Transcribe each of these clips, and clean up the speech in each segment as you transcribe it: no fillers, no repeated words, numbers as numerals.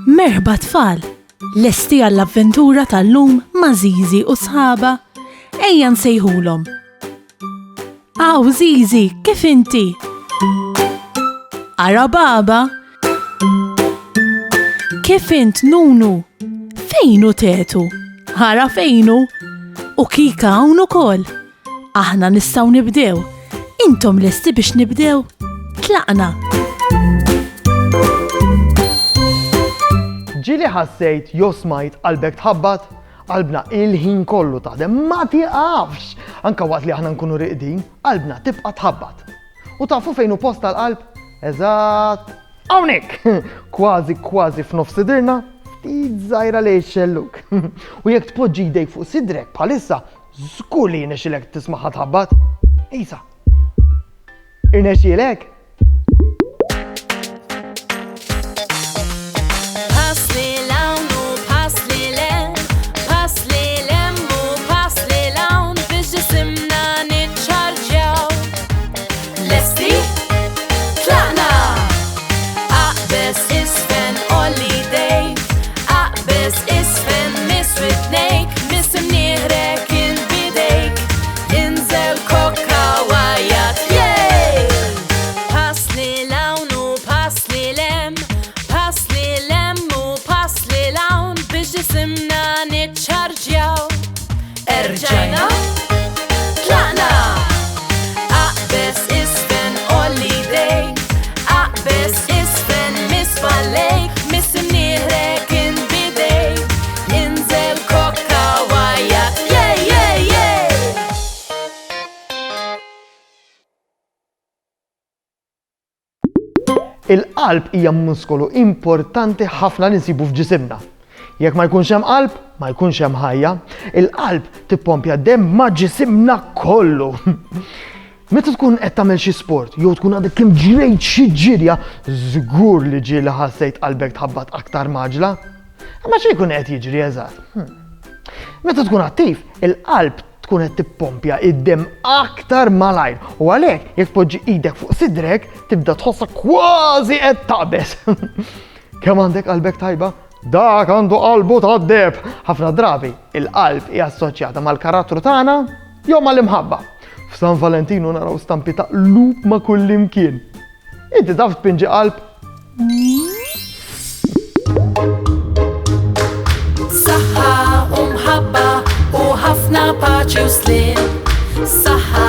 Merħba tfal, lesti għall-avventura tal-lum ma' Żiżi u sħaba, ejja nsejħulhom. Aw Żiżi, kif inti? Ara baba? Kif int Nunu? Fejnu tetu? Ara fejnu? U kika hawn ukoll. Aħna nistgħu nibdew. Intom lesti biex nibdew? Tlaqna. Ġili ħassejt jew smajt qalbek tħabbat, qalbna il-ħin kollu taħdem ma tieqafx. Anka waqt li aħna nkunu riqdin, qalbna tibqa' tħabbat. U tafu fejn hu post tal-qalb? Eżatt, hawnhekk! Kważi f'nofs sidrna, ftit żgħira lejn xelluk. U jekk tpoġġi jdejk fuq sidrek bħalissa, żgur li jinexxilek tisma'ha tħabbat. Isa. Irnexxielek? Il-qalb hija muskolu importanti ħafna li nsibu f'ġisimna. Jekk ma jkunx hemm qalb, ma jkunx hemm ħajja. Il-qalb tippompja demm ma' ġisimna kollu. Meta tkun qed tagħmel xi sport, jew tkun għadek kemm ġrejt xi ġirja, żgur li ġieli ħassejt qalbek tħabbat aktar maġla. Ma xi jkun qed jiġri eżatt. Meta tkun attiv, il-qalb tkun qed tippompja id-demm aktar malajr u għalhekk jekk tpoġġi idek fuq sidrek tibda tħossha kważi qed taqbes. Kemm għandek qalbek tajba? Dak għandu qalbu tad-deb. Ħafna drabi il-qalb hija assoċjata mal-karattru tagħna jew mal-imħabba. F'San Valentinu naraw stampi ta' qlub ma' kullimkien. Inti taf tpinġi qalb? Saħħa u mħabba u ħafna paċi u slim. Saħħa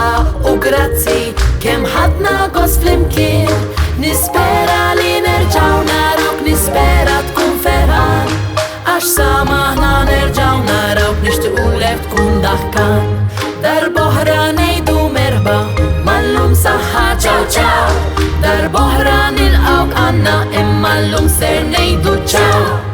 u grazzi kemm ħadna gost flimkien. Nispera li nerġgħu narawk, nispera tkun ferħan. Għax samaħna nerġgħu narawk, nixtiequlek tkun daħkan. Darb'oħra ngħidu merħba, mallum saħħa ċaw ċaw. Darb'oħra nilqawk għandna imma llum ser ngħidu ċaw.